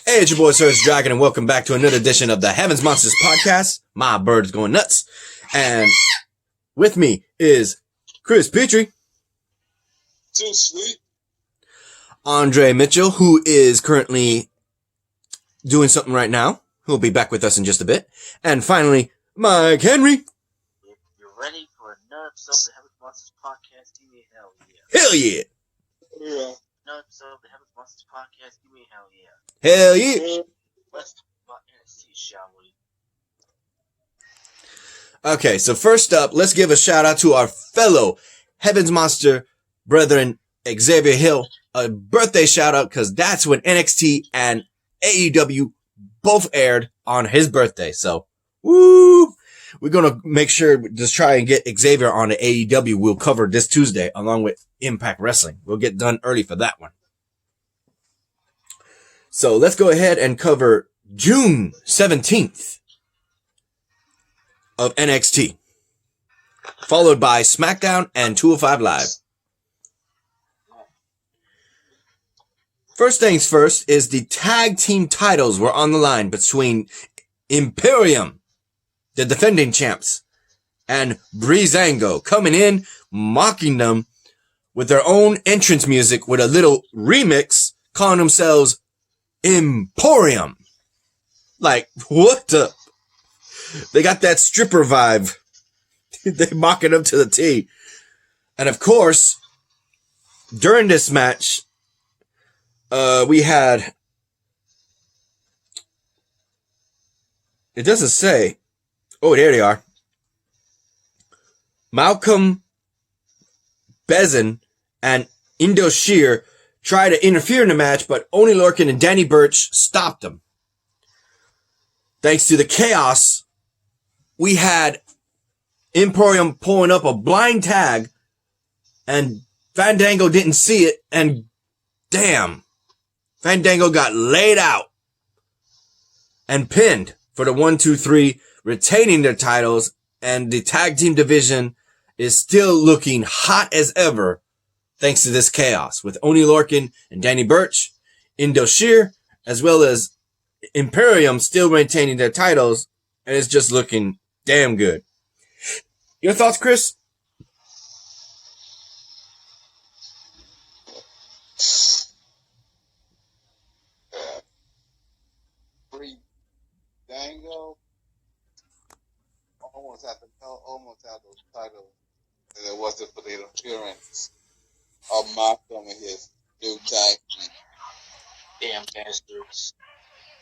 Hey, it's your boy Sir's Dragon, and welcome back to another edition of the Heavens Monsters podcast. My bird's going nuts. And with me is Chris Petrie. Too sweet. Andre Mitchell, who is currently doing something right now. Who'll be back with us in just a bit. And finally, Mike Henry. If you're ready for another episode of the Heavens Monsters podcast, give me hell yeah. Hell yeah. Yeah. Another episode of the Heavens Monsters podcast, give me hell yeah. Hell yeah. Let's talk about NXT, shall we? Okay, so first up, let's give a shout out to our fellow Heavens Monster brethren, Xavier Hill. A birthday shout out, because that's when NXT and AEW both aired on his birthday. So, woo! We're going to make sure to just try and get Xavier on the AEW. We'll cover this Tuesday along with Impact Wrestling. We'll get done early for that one. So let's go ahead and cover June 17th of NXT, followed by Smackdown and 205 Live. First things first is the tag team titles were on the line between Imperium, the defending champs, and Breezango, coming in, mocking them with their own entrance music with a little remix, calling themselves Emporium. Like, what the? They got that stripper vibe. They mocking them to the T. And of course, during this match, we had, it doesn't say, oh, there they are. Malcolm Bezin and Indo Shear tried to interfere in the match, but Oney Lorcan and Danny Burch stopped them. Thanks to the chaos, we had Emporium pulling up a blind tag, and Fandango didn't see it, and damn, Fandango got laid out and pinned for the 1-2-3, retaining their titles, and the tag team division is still looking hot as ever thanks to this chaos, with Oney Lorcan and Danny Burch, Indo Shear, as well as Imperium still maintaining their titles, and it's just looking damn good. Your thoughts, Chris? Dango almost had those titles, and it wasn't for the interference of Malcolm and his new tag team. Damn bastards.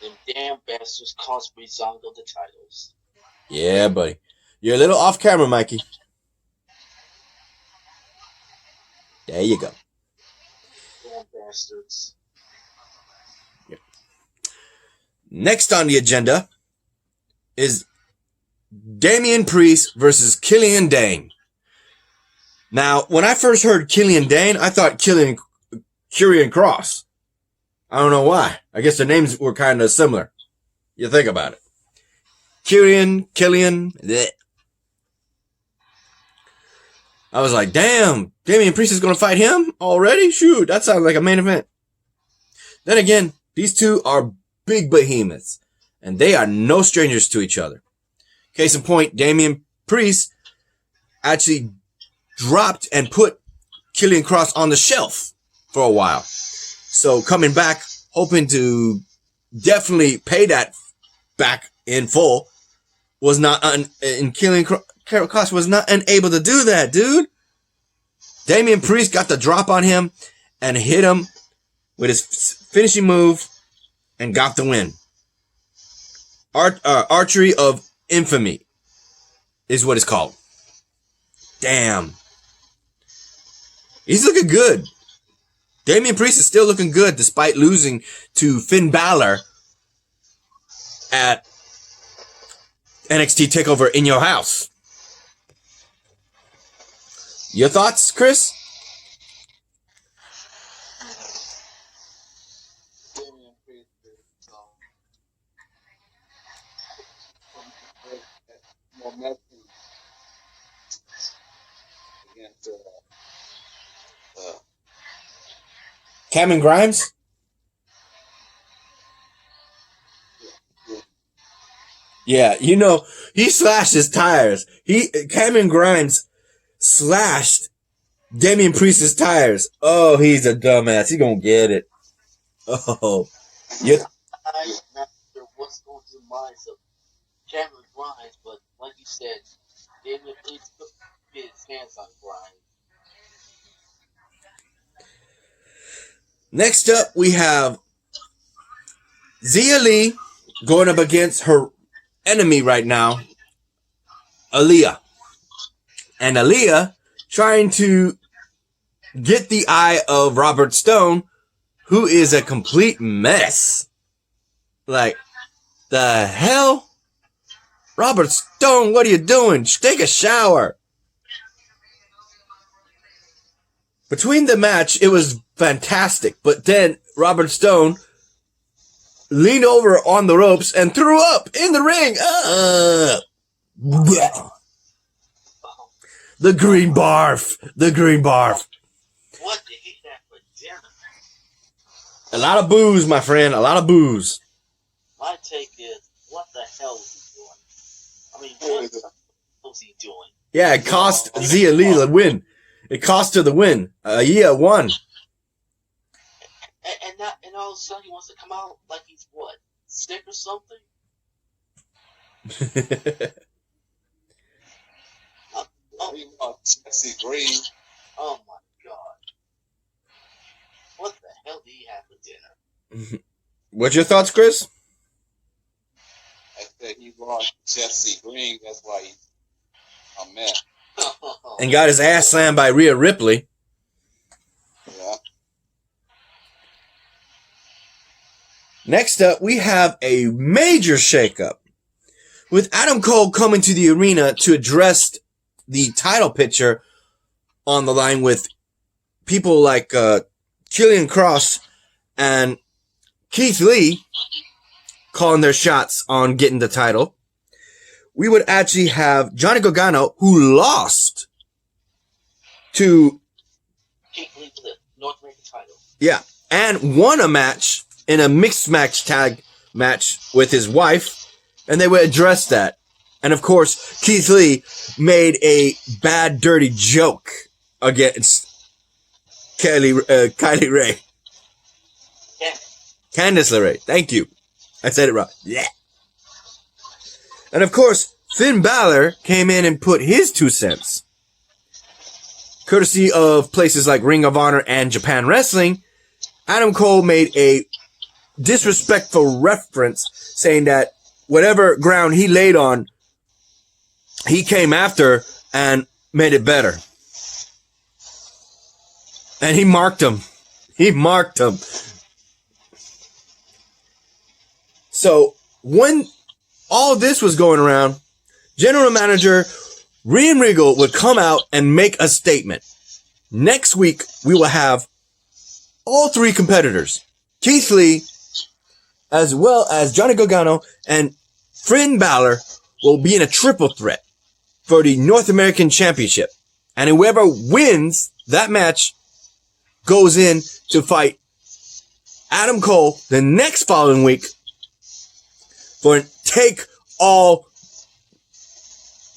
Them damn bastards cost Breezango the titles. Yeah, buddy. You're a little off camera, Mikey. There you go. Damn bastards. Yep. Next on the agenda is Damian Priest versus Killian Dane. Now, when I first heard Killian Dane, I thought Karrion Kross. I don't know why. I guess the names were kind of similar. You think about it. Killian. Bleh. I was like, damn, Damian Priest is going to fight him already? Shoot, that sounds like a main event. Then again, these two are big behemoths, and they are no strangers to each other. Case in point, Damian Priest actually dropped and put Karrion Kross on the shelf for a while. So coming back, hoping to definitely pay that back in full, was not, and Karrion Kross was not unable to do that, dude. Damian Priest got the drop on him and hit him with his finishing move and got the win. Archery of infamy is what it's called. Damn. He's looking good. Damian Priest is still looking good despite losing to Finn Balor at NXT TakeOver in your house. Your thoughts, Chris? Damian Priest is momentum against Cameron Grimes? Yeah, you know, he slashed his tires. Cameron Grimes slashed Damian Priest's tires. Oh, he's a dumbass. He gonna get it. Oh, yeah. I'm not sure what's going through the minds of Cameron Grimes, but like you said, Damian Priest took his hands on Grimes. Next up, we have Zia Lee going up against her enemy right now, Aaliyah. And Aaliyah trying to get the eye of Robert Stone, who is a complete mess. Like, the hell? Robert Stone, what are you doing? Take a shower. Between the match, it was fantastic. But then Robert Stone leaned over on the ropes and threw up in the ring. The green barf. The green barf. What did he have for dinner? A lot of booze, my friend. A lot of booze. My take is, what the hell was he doing? I mean, what the hell was he doing? Yeah, it cost Zia Lee the win. It cost her the win. Yeah, won. And all of a sudden he wants to come out like he's what? Sick or something? He wants Jesse Green. Oh my god. What the hell did he have for dinner? What's your thoughts, Chris? I said he wants Jesse Green. That's why he's a mess. And got his ass slammed by Rhea Ripley. Yeah. Next up, we have a major shakeup with Adam Cole coming to the arena to address the title picture on the line with people like Killian Cross and Keith Lee calling their shots on getting the title. We would actually have Johnny Gargano, who lost to Keith Lee for the North American title. Yeah, and won a match in a mixed match tag match with his wife, and they would address that. And of course, Keith Lee made a bad, dirty joke against Kylie Ray. Yeah. Candice LeRae. Thank you. I said it wrong. Yeah. And of course, Finn Balor came in and put his 2 cents. Courtesy of places like Ring of Honor and Japan Wrestling, Adam Cole made a disrespectful reference saying that whatever ground he laid on, he came after and made it better. And he marked him. He marked him. So when all this was going around, General Manager Ryan Regal would come out and make a statement. Next week, we will have all 3 competitors. Keith Lee, as well as Johnny Gargano and Finn Balor will be in a triple threat for the North American Championship. And whoever wins that match goes in to fight Adam Cole the next following week for a take-all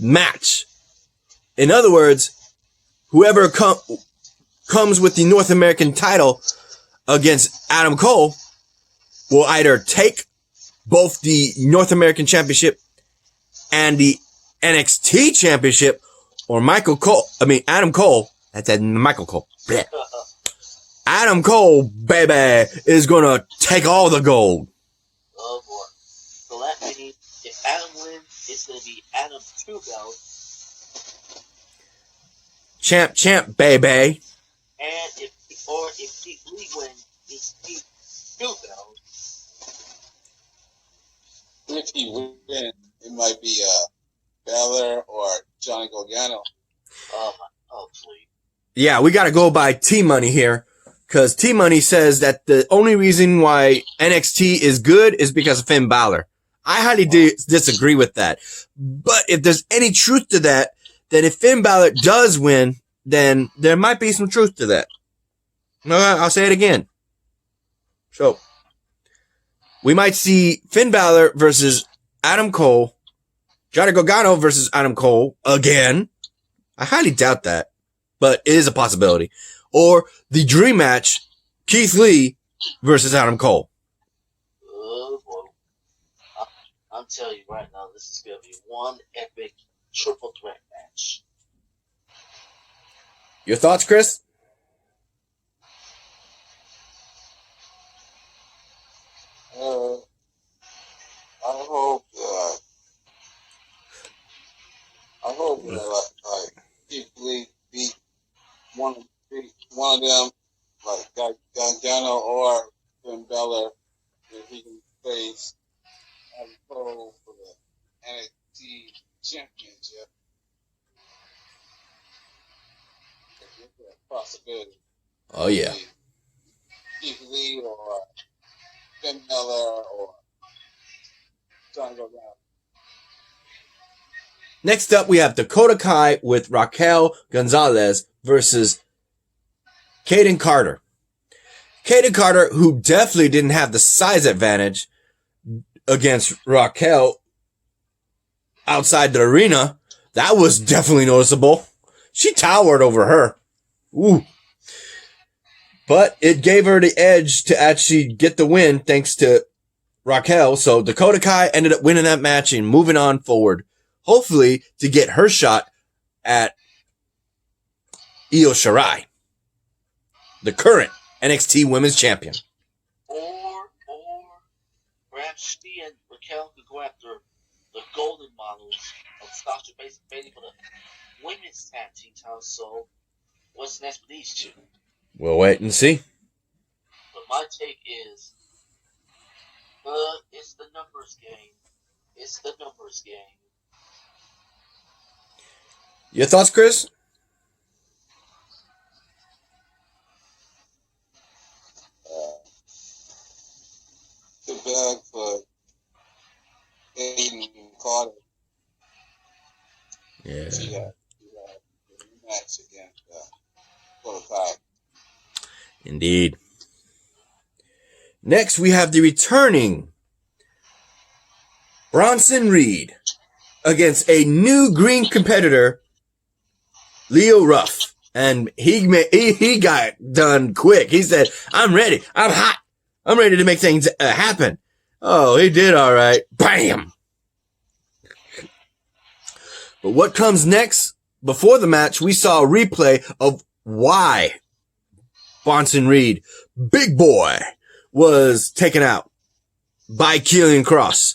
match. In other words, whoever comes with the North American title against Adam Cole will either take both the North American Championship and the NXT Championship, or Adam Cole. That's Michael Cole. Blech. Adam Cole, baby, is gonna take all the gold. Oh boy. So that means if Adam wins, it's gonna be Adam 2 belt. Champ, baby. And if Keith Lee wins, it's Keith 2 belt. If he wins, it might be Balor or Johnny Gargano. Oh please. Yeah, we gotta go by T-Money here. Because T-Money says that the only reason why NXT is good is because of Finn Balor. I highly disagree with that. But if there's any truth to that, then if Finn Balor does win, then there might be some truth to that. No, I'll say it again. So, we might see Finn Balor versus Adam Cole Johnny Gargano versus Adam Cole again. I highly doubt that, but it is a possibility. Or the dream match, Keith Lee versus Adam Cole. Oh, boy. I'm telling you right now, this is going to be one epic triple threat match. Your thoughts, Chris? I hope like Keith Lee beat one of them, like Gargano or Finn Balor, and he can face Adam Cole for the NXT Championship. It's a possibility. Oh, yeah. Keith Lee or Finn Balor or Johnny Gargano. Next up, we have Dakota Kai with Raquel Gonzalez versus Kaden Carter. Kaden Carter, who definitely didn't have the size advantage against Raquel outside the arena. That was definitely noticeable. She towered over her. Ooh. But it gave her the edge to actually get the win thanks to Raquel. So Dakota Kai ended up winning that match and moving on forward. Hopefully to get her shot at Io Shirai, the current NXT Women's Champion. Or perhaps she and Raquel could go after the golden models of Sasha Banks and Bayley for the women's tag team title. So what's next for these two? We'll wait and see. But my take is, it's the numbers game. It's the numbers game. Your thoughts, Chris? Too bad for Aiden Carter. Yeah. She got a match against Dakota Kai. Indeed. Next, we have the returning Bronson Reed against a new green competitor, Leo Ruff. And he got done quick. He said, I'm ready. I'm hot. I'm ready to make things happen. Oh, he did all right. Bam! But what comes next? Before the match, we saw a replay of why Bronson Reed, big boy, was taken out by Killian Cross.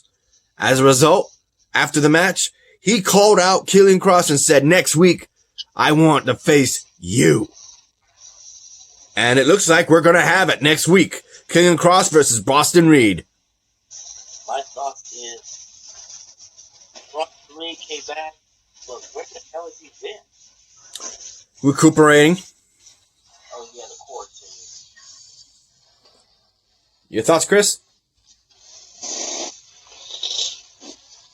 As a result, after the match, he called out Killian Cross and said, next week, I want to face you. And it looks like we're going to have it next week. Killian Cross versus Bronson Reed. My thoughts is, Bronson Reed came back, but where the hell has he been? Recuperating. Oh, yeah, the quarantine. Your thoughts, Chris?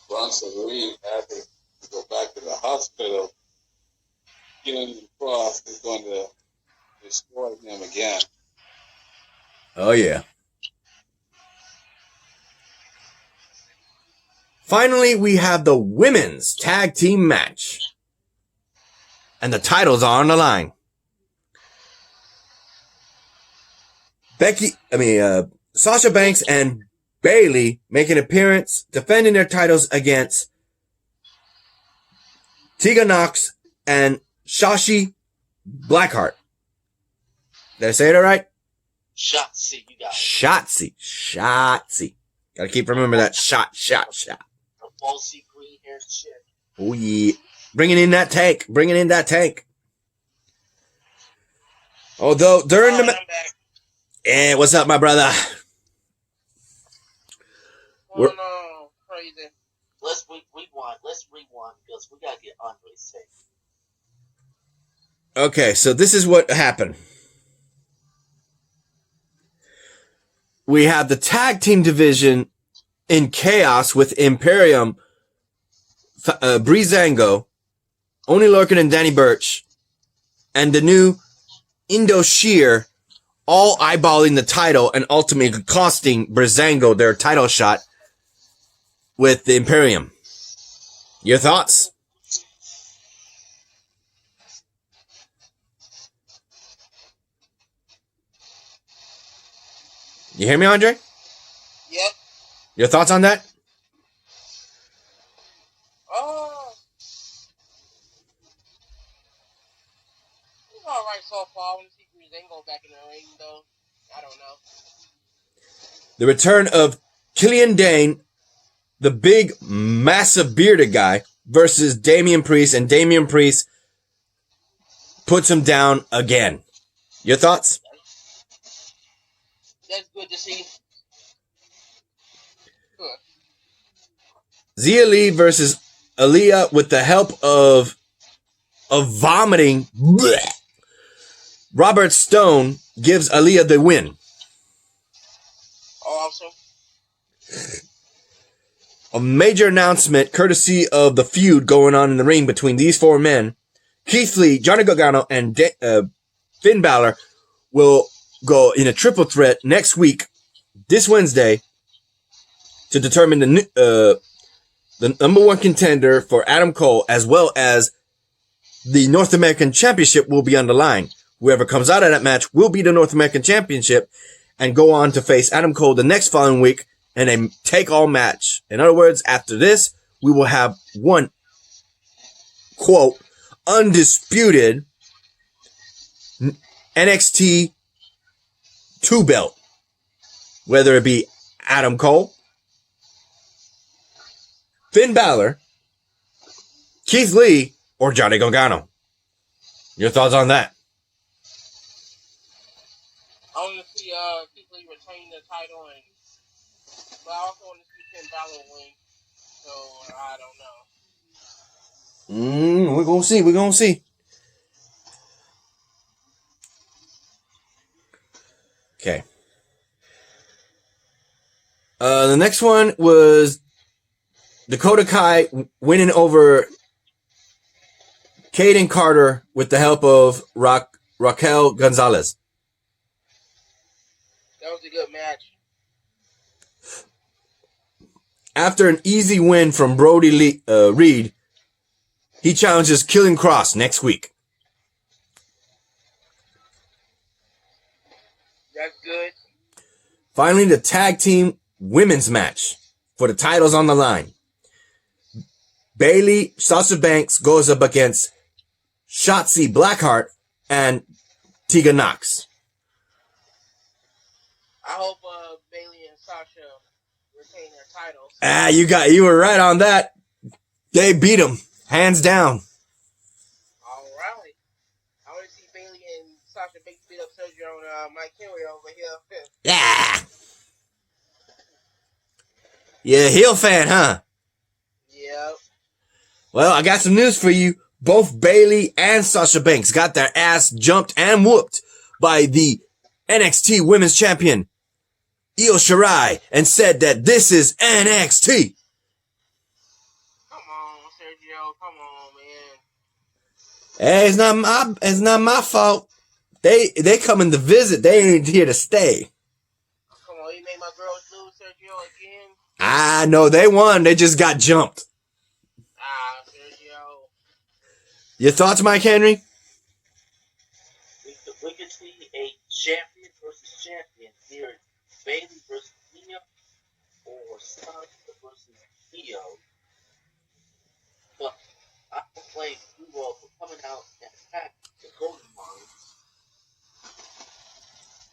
Bronson Reed had to go back to the hospital. Killian Cross is going to destroy him again. Oh, yeah. Finally, we have the women's tag team match. And the titles are on the line. Sasha Banks and Bayley make an appearance defending their titles against Tegan Nox and Shotzi Blackheart. Did I say it all right? Shotzi, you got it. Shotzi. Gotta keep remembering that shot. A falsy green haired chick. Oh yeah. Bringing in that tank. Although during the hey, what's up, my brother? Oh no, crazy. Let's rewind because we gotta get Andre's take. Okay, so this is what happened. We have the tag team division in chaos with Imperium, Breezango, Oni Lorcan and Danny Burch, and the new Indo Sheer all eyeballing the title and ultimately costing Breezango their title shot with the Imperium. Your thoughts? You hear me, Andre? Yep. Your thoughts on that? It's alright so far. I want to see Breezango back in the ring, though. I don't know. The return of Killian Dane, the big, massive bearded guy, versus Damian Priest, and Damian Priest puts him down again. Your thoughts? That's good to see. Huh. Zia Lee versus Aaliyah with the help of vomiting. Blech. Robert Stone gives Aaliyah the win. Awesome. A major announcement courtesy of the feud going on in the ring between these four men. Keith Lee, Johnny Gargano, and Finn Balor will go in a triple threat next week, this Wednesday, to determine the number one contender for Adam Cole, as well as the North American Championship will be on the line. Whoever comes out of that match will be the North American Championship and go on to face Adam Cole the next following week in a take-all match. In other words, after this, we will have one, quote, undisputed NXT 2 belt. Whether it be Adam Cole, Finn Balor, Keith Lee, or Johnny Gargano. Your thoughts on that? I want to see Keith Lee retain the title, but I also want to see Finn Balor win. So I don't know. We're gonna see. We're gonna see. Okay. The next one was Dakota Kai winning over Kaden Carter with the help of Raquel Gonzalez. That was a good match. After an easy win from Brody Reed, he challenges Killing Cross next week. That's good. Finally, the tag team women's match for the titles on the line. Bayley, Sasha Banks goes up against Shotzi Blackheart and Tegan Knox. I hope Bayley and Sasha retain their titles. You were right on that. They beat them, hands down. All right. I want to see Bayley and Sasha Banks beat up Sergio on Mike Henry over here. Yeah. Yeah, heel fan, huh? Yep. Well, I got some news for you. Both Bayley and Sasha Banks got their ass jumped and whooped by the NXT Women's Champion, Io Shirai, and said that this is NXT. Come on, Sergio. Come on, man. Hey, it's not my fault. They coming to visit. They ain't here to stay. Come on, you made my girls lose, Sergio, again. I know they won. They just got jumped. Sergio. Your thoughts, Mike Henry? We could see a champion versus champion here. Bayley versus Nia or Sasha versus Io. But I don't blame you all for coming out and attacking the Golden Mine.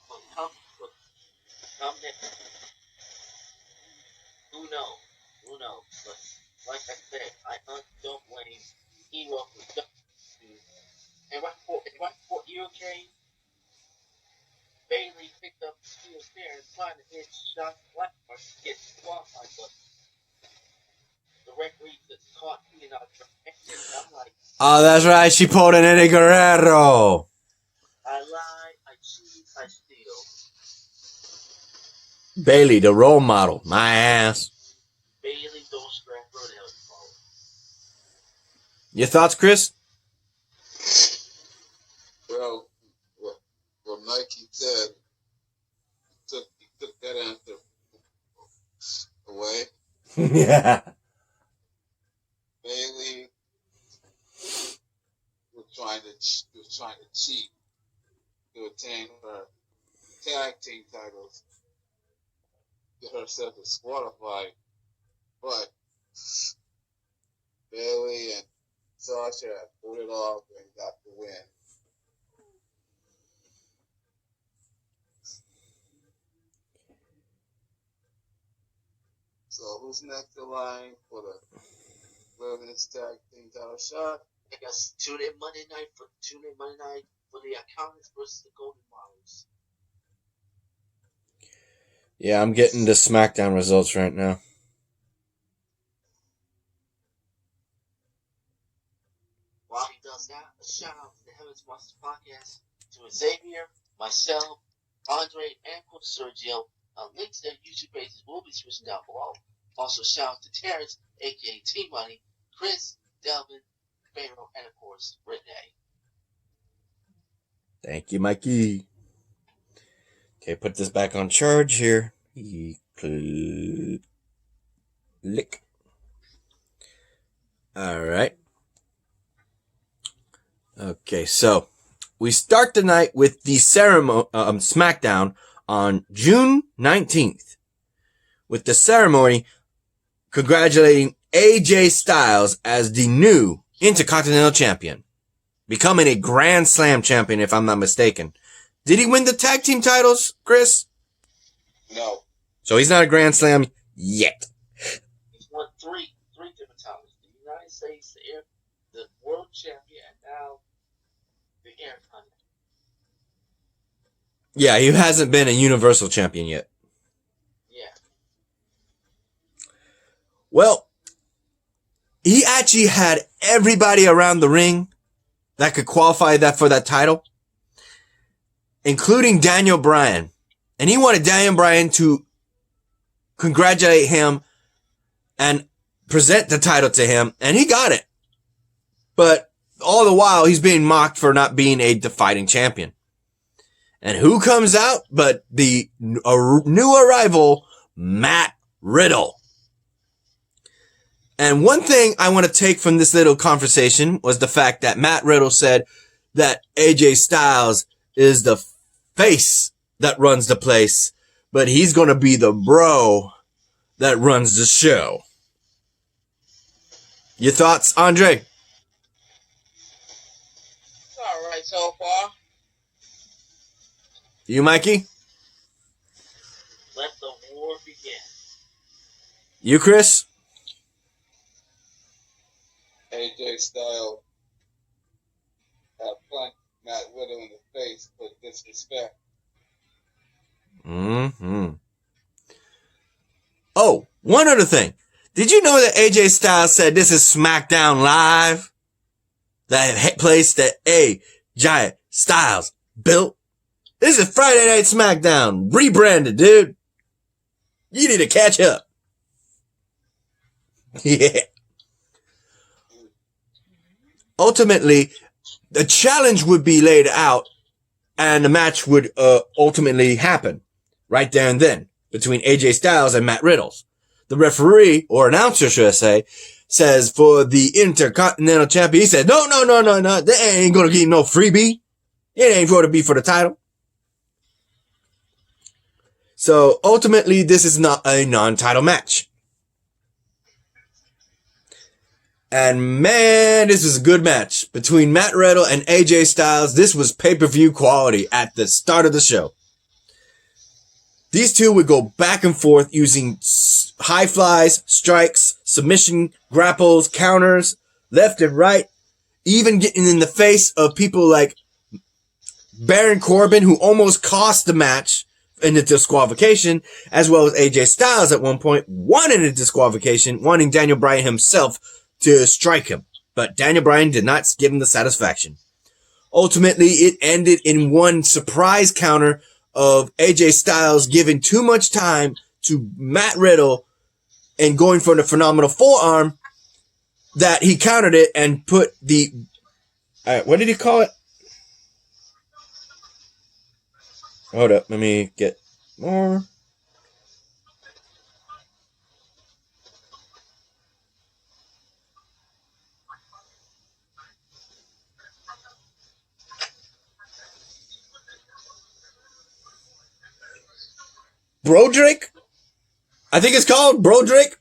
But come next. Who knows? But like I said, I don't blame Io for jumping. And right before Io came, Bayley picked up the steel spear and tried to hit Shotzi Blackheart to get qualified, but the referee just caught me out of her hand. I'm like, Oh, that's right. She pulled an Eddie Guerrero. I lie, I cheat, I steal. Bayley, the role model. My ass. Bayley, don't scrap her, the hell you call it. Your thoughts, Chris? Well, what Nike said, he took that answer away. Yeah. Bayley cheat to attain her tag team titles, get herself disqualified, but Bailey and Sasha pulled it off and got the win. So who's next in line for the women's tag team title shot? I guess tune in Monday night for the Iconics versus the Golden Models. Yeah, I'm getting the Smackdown results right now. While he does that, a shout out to the Heavens Monsters podcast, to Xavier, myself, Andre, and Coach Sergio. Links to their YouTube pages will be switching down below. Also, shout out to Terrence, aka T Money, Chris, Delvin, Pharaoh, and of course, Renee. Thank you, Mikey. Okay, put this back on charge here. Click. Alright. Okay, so we start the night with the ceremony, Smackdown on June 19th. With the ceremony congratulating AJ Styles as the new Intercontinental Champion. Becoming a Grand Slam champion, if I'm not mistaken. Did he win the tag team titles, Chris? No. So he's not a Grand Slam yet. He's won three different titles. The United States, the World Champion, and now the Intercontinental. Yeah, he hasn't been a Universal Champion yet. Yeah. Well, he actually had everybody around the ring that could qualify that for that title, including Daniel Bryan. And he wanted Daniel Bryan to congratulate him and present the title to him, and he got it. But all the while, he's being mocked for not being a defining champion. And who comes out but the new arrival, Matt Riddle. And one thing I want to take from this little conversation was the fact that Matt Riddle said that AJ Styles is the face that runs the place, but he's going to be the bro that runs the show. Your thoughts, Andre? It's all right so far. You, Mikey? Let the war begin. You, Chris? AJ Styles punched Matt Riddle in the face for disrespect. Mm-hmm. Oh, one other thing. Did you know that AJ Styles said this is Smackdown Live? That place that AJ Styles built? This is Friday Night Smackdown. Rebranded, dude. You need to catch up. Yeah. Ultimately, the challenge would be laid out and the match would ultimately happen right there and then between AJ Styles and Matt Riddle. The referee, or announcer should I say, says for the Intercontinental Champion, he said, no, that ain't gonna get no freebie. It ain't going to be for the title. So ultimately, this is not a non-title match. And man, this was a good match between Matt Riddle and AJ Styles. This was pay-per-view quality at the start of the show. These two would go back and forth using high flies, strikes, submission, grapples, counters, left and right, even getting in the face of people like Baron Corbin, who almost cost the match in the disqualification, as well as AJ Styles at one point wanted a disqualification, wanting Daniel Bryan himself to strike him. But Daniel Bryan did not give him the satisfaction. Ultimately, it ended in one surprise counter of AJ Styles giving too much time to Matt Riddle and going for the phenomenal forearm that he countered it and put the, what did he call it? Hold up, let me get more. Broderick? I think it's called Broderick.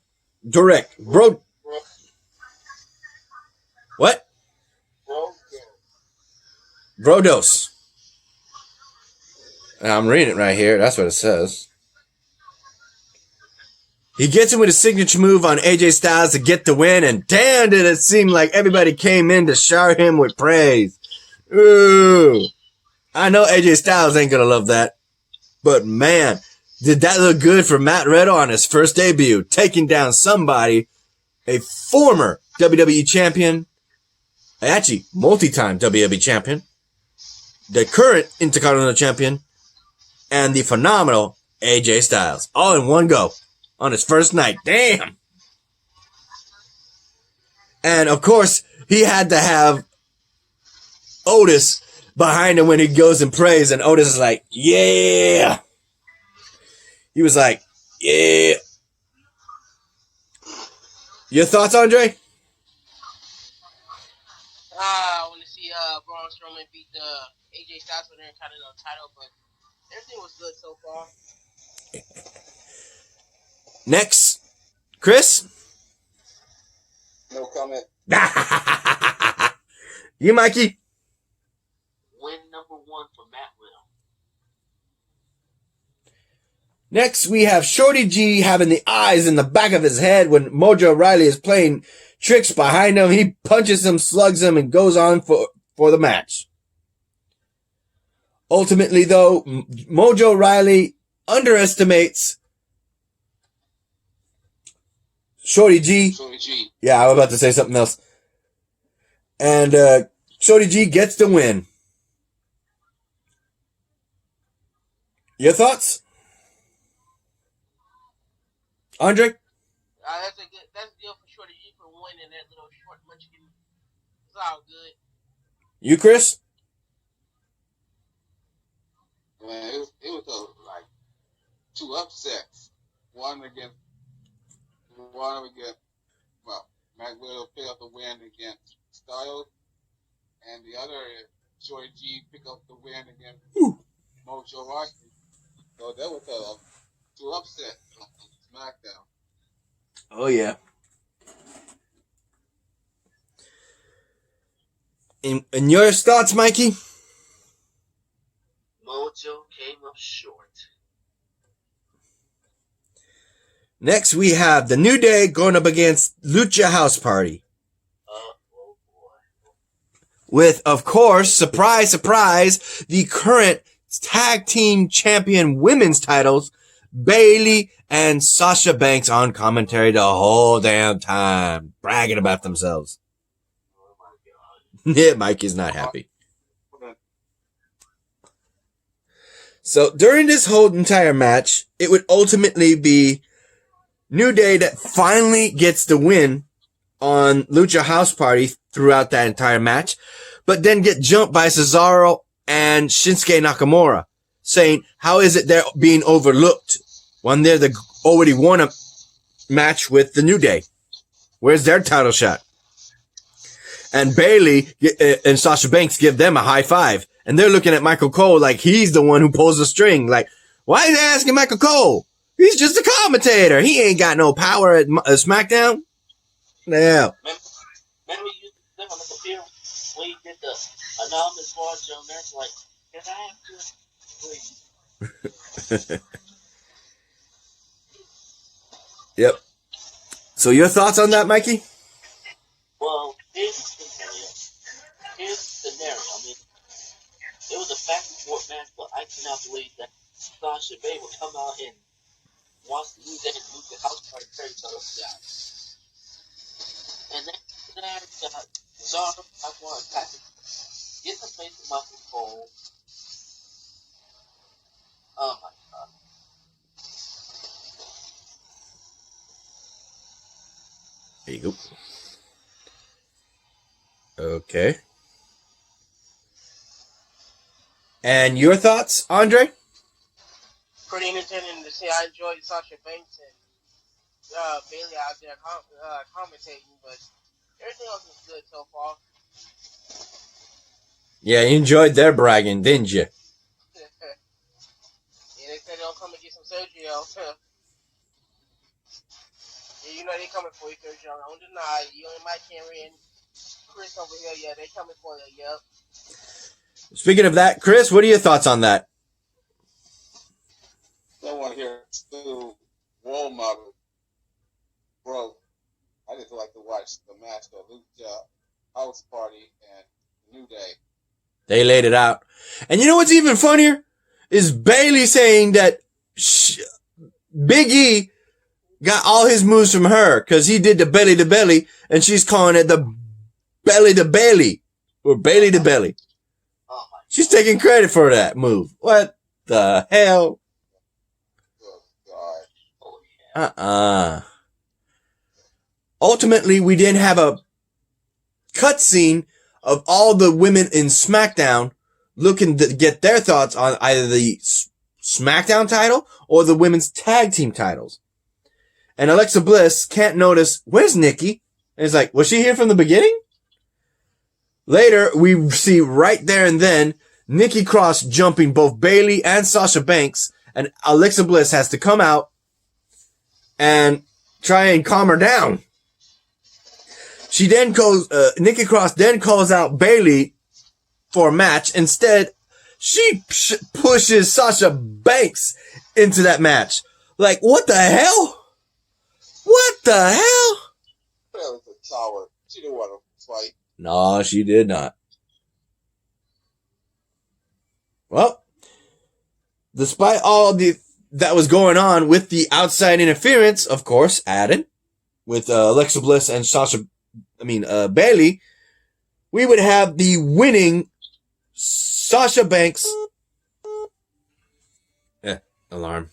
Direct. What? Brodos. I'm reading it right here. That's what it says. He gets him with a signature move on AJ Styles to get the win, and damn did it seem like everybody came in to shower him with praise. Ooh. I know AJ Styles ain't gonna love that. But man, did that look good for Matt Riddle on his first debut, taking down somebody, a former WWE champion, actually multi-time WWE champion, the current Intercontinental champion, and the phenomenal AJ Styles, all in one go on his first night. Damn! And of course, he had to have Otis behind him when he goes and prays, and Otis is like, yeah! He was like, yeah. Your thoughts, Andre? I want to see Braun Strowman beat the AJ Styles for the Intercontinental title, but everything was good so far. Next, Chris? No comment. You, Mikey? Win number 1 for Matt Riddle. Next, we have Shorty G having the eyes in the back of his head when Mojo Rawley is playing tricks behind him. He punches him, slugs him, and goes on for the match. Ultimately, though, Mojo Rawley underestimates Shorty G. Yeah, I was about to say something else. And Shorty G gets the win. Your thoughts? Andre? That's good for Shorty G for winning that little short munchkin. It's all good. You, Chris? Man, it was like 2 upsets. One against, well, Matt Riddle pick up the win against Styles, and the other Shorty G pick up the win against Mojo Rawley. So that was 2 upsets on Smackdown. Oh, yeah. And your thoughts, Mikey? Mojo came up short. Next, we have the New Day going up against Lucha House Party. Oh, boy. With, of course, surprise, surprise, the current tag team champion women's titles, Bayley and Sasha Banks on commentary the whole damn time, bragging about themselves. Oh, my God. Yeah, Mikey's not happy. So during this whole entire match, it would ultimately be New Day that finally gets the win on Lucha House Party throughout that entire match, but then get jumped by Cesaro and Shinsuke Nakamura, saying, how is it they're being overlooked when they're already won a match with the New Day? Where's their title shot? And Bayley and Sasha Banks give them a high five. And they're looking at Michael Cole like he's the one who pulls the string. Like, why is they asking Michael Cole? He's just a commentator. He ain't got no power at Smackdown. Yeah. Remember you used to on the computer when you did the anonymous bars on there? Like, can I have to please? Yep. So your thoughts on that, Mikey? Well, here's the scenario. I mean, it was a back and forth match, but I cannot believe that Sasha Bay would come out and wants to use that and lose the house party carry title down. And then Cesaro, I want to pass it. Get the face of Michael Cole. Oh my God. There you go. Okay. And your thoughts, Andre? Pretty entertaining to see. I enjoyed Sasha Banks and Bayley out there commentating, but everything else is good so far. Yeah, you enjoyed their bragging, didn't you? And They said they'll come and get some surgery out. Yeah, you know they coming for you, surgery. Don't deny. You and Mike Henry and Chris over here, yeah, they coming for you. Yep. Speaking of that, Chris, what are your thoughts on that? Someone here still role model, bro. I just like to watch the match of Lucha House Party and New Day. They laid it out. And you know what's even funnier? Is Bailey saying that Big E got all his moves from her because he did the belly to belly, and she's calling it the belly to belly or Bailey to belly. Oh my She's taking credit for that move. What the hell? Oh, God. Oh, yeah. Ultimately, we didn't have a cutscene of all the women in SmackDown looking to get their thoughts on either the SmackDown title or the women's tag team titles. And Alexa Bliss can't notice, where's Nikki? And it's like, was she here from the beginning? Later, we see right there and then Nikki Cross jumping both Bayley and Sasha Banks, and Alexa Bliss has to come out and try and calm her down. She then goes, Nikki Cross then calls out Bayley for a match. Instead, she pushes Sasha Banks into that match. Like, what the hell? What the hell? Well, it's a tower. She didn't want to fight. No, she did not. Well, despite all that was going on with the outside interference, of course, added with Alexa Bliss and Bayley, we would have the winning Sasha Banks. Alarm.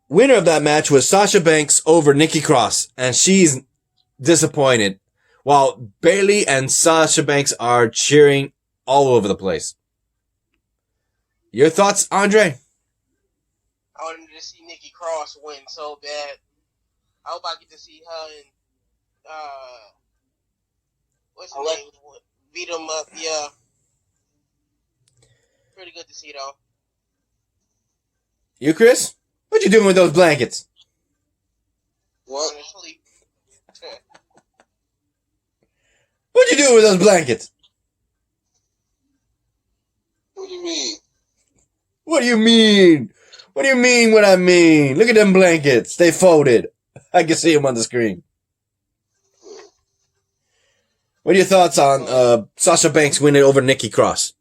Winner of that match was Sasha Banks over Nikki Cross, and she's disappointed, while Bayley and Sasha Banks are cheering all over the place. Your thoughts, Andre? I wanted to see Nikki Cross win so bad. I hope I get to see her and what's her name? Beat him up, yeah. Pretty good to see though. You, Chris? What you doing with those blankets? What? Going to sleep. What you doing with those blankets? What do you mean? What do you mean? What do you mean what I mean? Look at them blankets. They folded. I can see them on the screen. What are your thoughts on Sasha Banks winning over Nikki Cross?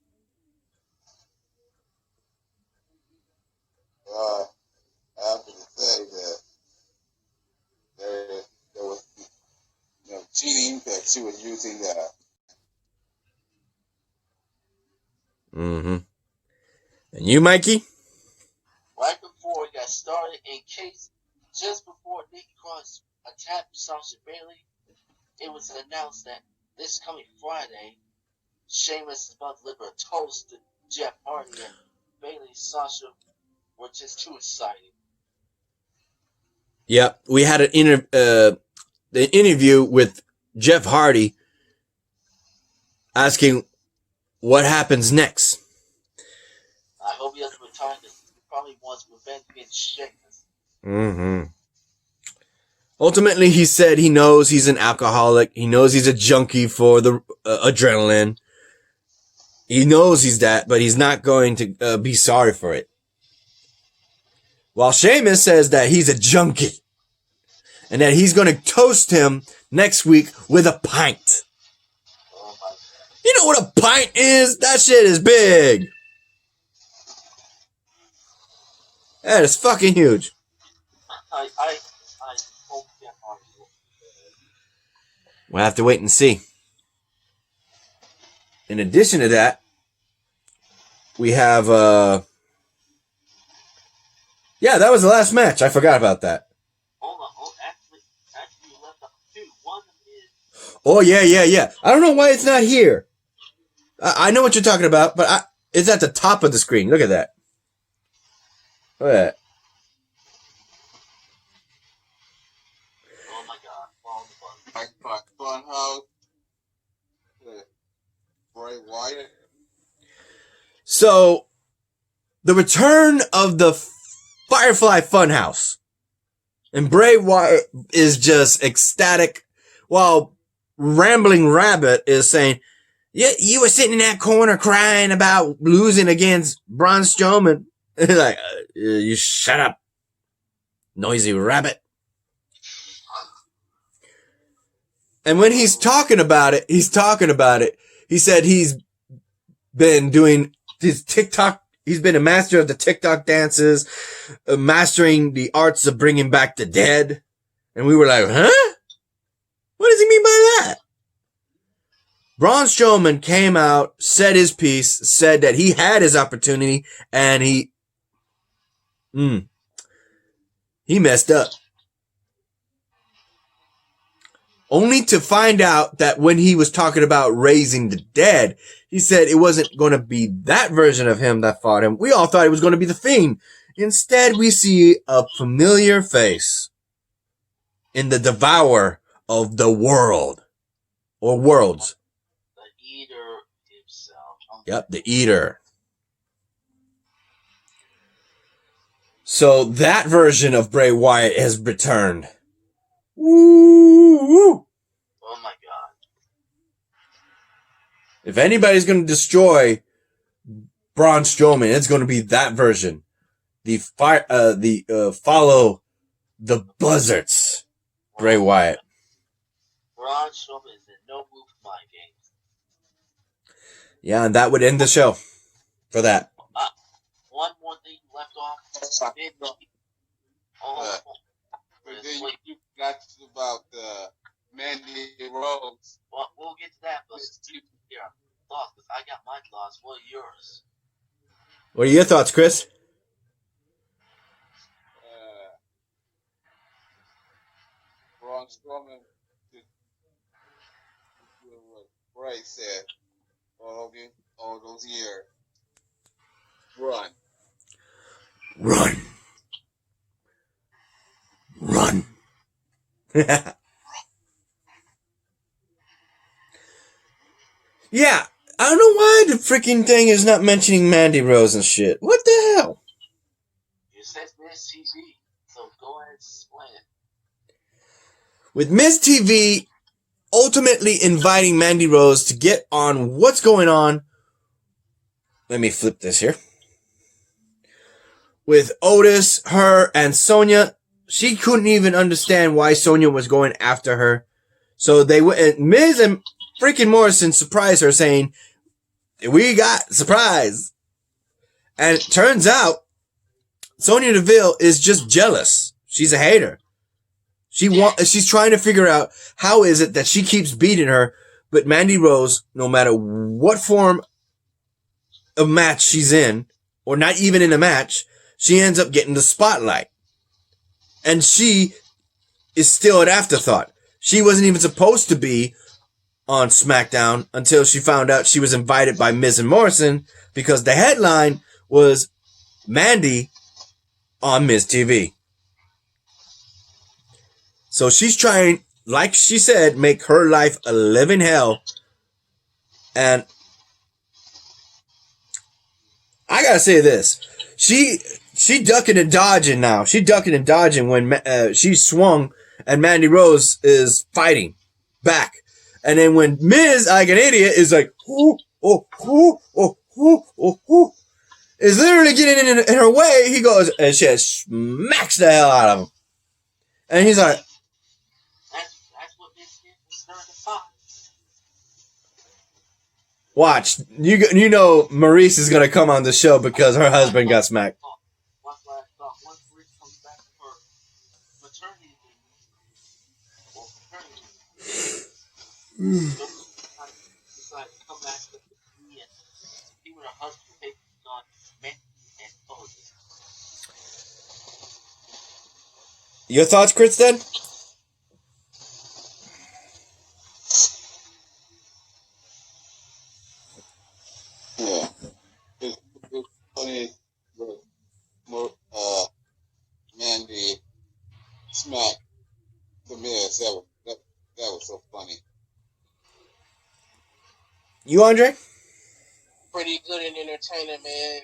I have to say that there was cheating that she was using that. Mm-hmm. And you, Mikey? Right before it got started, in case just before Nikki Cross attacked Sasha Bayley, it was announced that this coming Friday, Sheamus is about to deliver a toast to Jeff Hardy, and Bayley and Sasha were just too excited. Yep, we had an interview with Jeff Hardy asking what happens next. I hope he doesn't retire because he probably wants revenge against Sheamus. Mm-hmm. Ultimately, he said he knows he's an alcoholic. He knows he's a junkie for the adrenaline. He knows he's that, but he's not going to be sorry for it. While Sheamus says that he's a junkie and that he's going to toast him next week with a pint. Oh my God. You know what a pint is? That shit is big. That is fucking huge. I hope Jeff Hardy will. We'll have to wait and see. In addition to that, we have, yeah, that was the last match. I forgot about that. Hold on. Actually, you left out two. One is... Oh, yeah. I don't know why it's not here. I know what you're talking about, but it's at the top of the screen. Look at that. Look at that. Oh my God. Follow the button. Funhouse. Bray Wyatt. So, the return of the Firefly Funhouse. And Bray Wyatt is just ecstatic while Rambling Rabbit is saying, yeah, you were sitting in that corner crying about losing against Braun Strowman. Like, you shut up, noisy rabbit. And when he's talking about it, he said he's been doing his TikTok. He's been a master of the TikTok dances, mastering the arts of bringing back the dead. And we were like, huh? What does he mean by that? Braun Strowman came out, said his piece, said that he had his opportunity, and he messed up. Only to find out that when he was talking about raising the dead, he said it wasn't going to be that version of him that fought him. We all thought it was going to be the Fiend. Instead, we see a familiar face in the devourer of the world. Or worlds. The Eater himself. Yep, the Eater. So that version of Bray Wyatt has returned. Woo! Oh my god. If anybody's going to destroy Braun Strowman, it's going to be that version. Follow the buzzards, Bray Wyatt. Braun Strowman is in no move for my games. Yeah, and that would end the show for that. One more thing left off. But then you got about Mandy Rose. Well, we'll get to that, but here, thoughts, because I got my thoughts. What are yours? What are your thoughts, Chris? Braun Strowman did what Bray said all those years. Run. Yeah, I don't know why the freaking thing is not mentioning Mandy Rose and shit. What the hell? You said Miss TV, so go ahead and explain it. With Miz TV ultimately inviting Mandy Rose to get on what's going on. Let me flip this here. With Otis, her, and Sonya, she couldn't even understand why Sonya was going after her. So they went, Miz and freaking Morrison surprised her saying, we got surprise. And it turns out Sonya Deville is just jealous. She's a hater. She's trying to figure out how is it that she keeps beating her, but Mandy Rose, no matter what form of match she's in, or not even in a match, she ends up getting the spotlight. And she is still an afterthought. She wasn't even supposed to be on Smackdown until she found out she was invited by Miz and Morrison because the headline was Mandy on Miz TV. So she's trying, like she said, make her life a living hell. And I gotta say this. She ducking and dodging now. She ducking and dodging when she swung and Mandy Rose is fighting back. And then when Miz, like an idiot, is like, is literally getting in her way, he goes and she smacks the hell out of him. And he's like, That's what Miz did was the fight. watch, you know Maurice is gonna come on the show because her husband got smacked. Once Maurice comes back for maternity leave, or paternity leave, decide to come back to me and he with her husband taking on Mandy and Otis. Your thoughts, Chris, then? Yeah. It's funny that Mandy smacked the Miz. That was so funny. You, Andre? Pretty good and entertaining, man.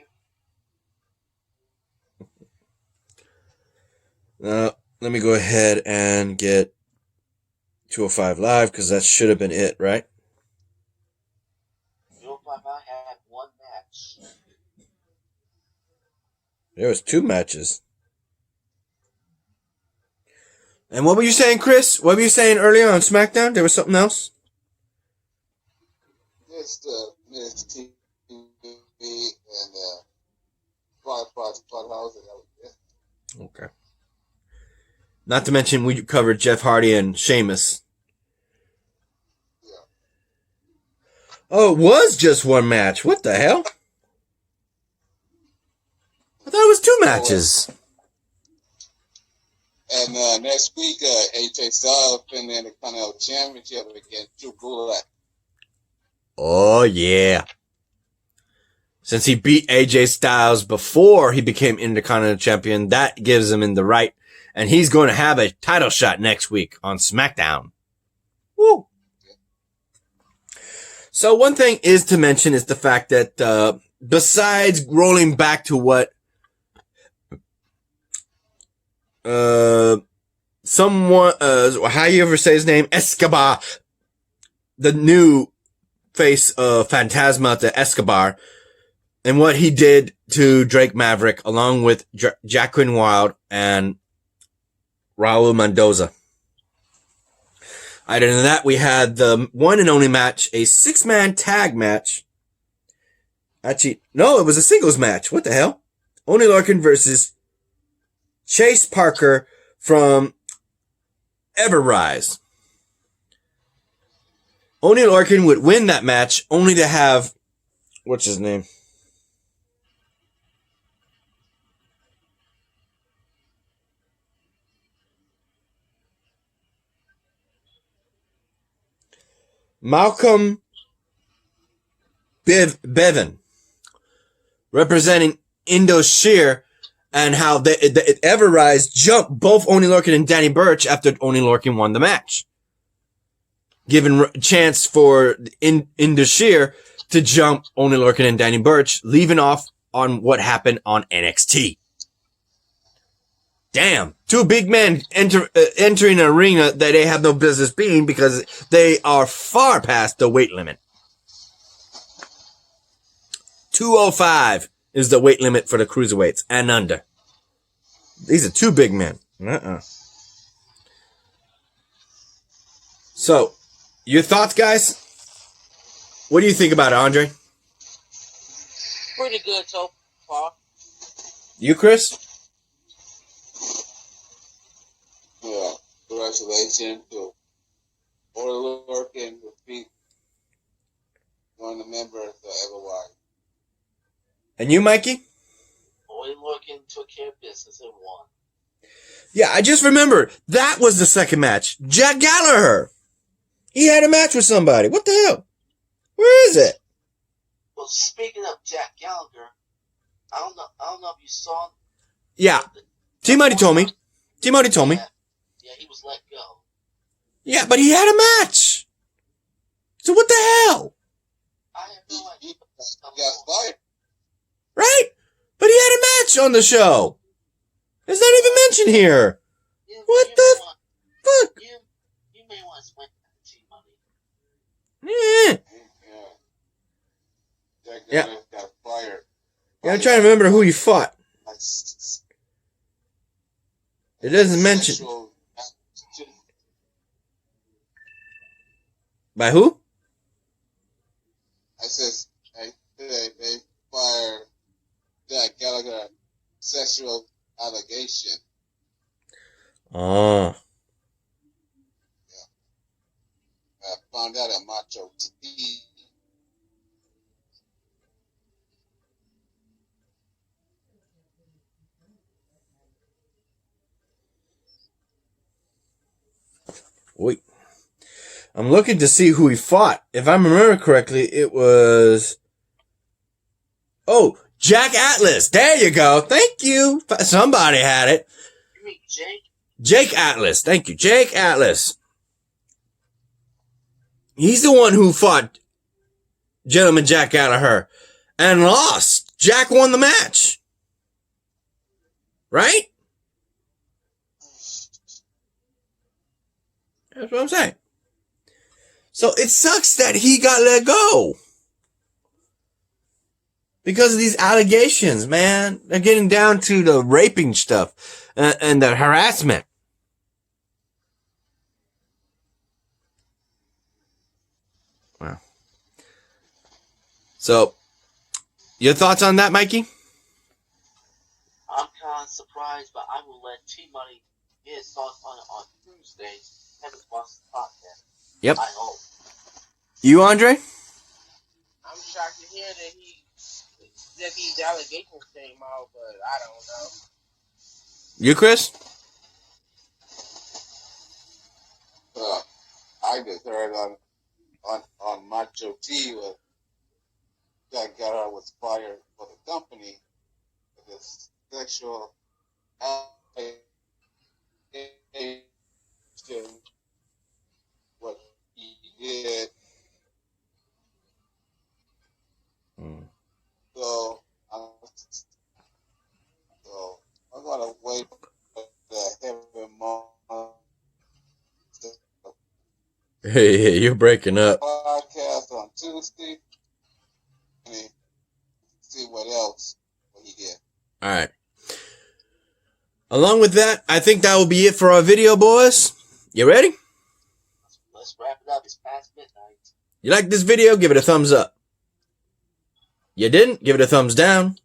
Let me go ahead and get 205 Live because that should have been it, right? 205 Live had one match. There was 2 matches. And what were you saying, Chris? What were you saying earlier on SmackDown? There was something else? It's the NXT and Spothouse. Okay. Not to mention we covered Jeff Hardy and Sheamus. Yeah. Oh, it was just one match. What the hell? I thought it was 2 matches. And next week, AJ Styles defending the Continental Championship against Drew Gulak. Oh, yeah. Since he beat AJ Styles before he became Intercontinental Champion, that gives him in the right. And he's going to have a title shot next week on SmackDown. Woo! So one thing is to mention is the fact that besides rolling back to what someone how you ever say his name, Escobar, the new face of Phantasma to Escobar, and what he did to Drake Maverick along with Jacqueline Wilde and Raul Mendoza. Other than that, we had the one and only match, a 6-man tag match. Actually, no, it was a singles match. What the hell? Oney Lorcan versus Chase Parker from Everrise. Oney Lorcan would win that match only to have, what's his name? Malcolm Bevan, representing Indoshire, and how the Everrise jumped both Oney Lorcan and Danny Burch after Oney Lorcan won the match, giving chance for Indoshire to jump Oney Lorcan and Danny Burch, leaving off on what happened on NXT. Damn, 2 big men entering an arena that they have no business being because they are far past the weight limit. 205 is the weight limit for the cruiserweights and under. These are 2 big men. So, your thoughts, guys? What do you think about it, Andre? Pretty good so far. You, Chris? Yeah, congratulations to Oney Lorcan who beat one of the members of Everwise. And you, Mikey? Oney Lorcan took care of business and won. Yeah, I just remember that was the second match. Jack Gallagher. He had a match with somebody. What the hell? Where is it? Well, speaking of Jack Gallagher, I don't know if you saw. Yeah, T-Money told me. T-Money told me. Yeah, he was let go. Yeah, but he had a match. So what the hell? I have no idea. He got fired. Right? But he had a match on the show. It's not even mentioned here. What the fuck? You may want to spend T-Money. Yeah. Jack Yeah. Gallagher got fired. Yeah, I'm trying to remember who he fought. It doesn't mention. By who? I said they fired Jack Gallagher sexual allegation. Oh. I found out at Macho TV. Wait. I'm looking to see who he fought. If I remember correctly, it was... Oh, Jack Atlas. There you go. Thank you. Somebody had it. You mean Jake? Jake Atlas. Thank you. Jake Atlas. He's the one who fought Gentleman Jack Gallagher and lost. Jack won the match. Right? That's what I'm saying. So it sucks that he got let go. Because of these allegations, man. They're getting down to the raping stuff and the harassment. Wow. So, your thoughts on that, Mikey? I'm kind of surprised, but I will let T-Money get his thoughts on Tuesday. Heaven's Monsters podcast. Yep. I hope. You, Andre? I'm shocked to hear that these allegations came out, but I don't know. You, Chris? I just heard on Macho T that guy was fired for the company for this sexual allegation. What he did. So I'm gonna wait for the heaven moment. Hey, you're breaking up. Podcast on Tuesday. And see what he did. All right. Along with that, I think that will be it for our video, boys. You ready? Let's wrap it up. It's past midnight. You like this video? Give it a thumbs up. You didn't? Give it a thumbs down.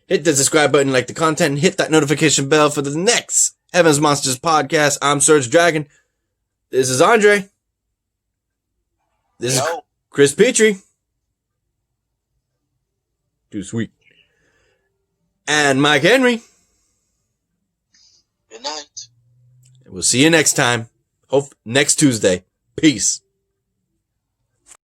Hit the subscribe button, like the content, and hit that notification bell for the next Heaven's Monsters podcast. I'm Surge Dragon. This is Andre. This is Chris Petrie. Too sweet. And Mike Henry. Good night. We'll see you next time. Hope next Tuesday. Peace.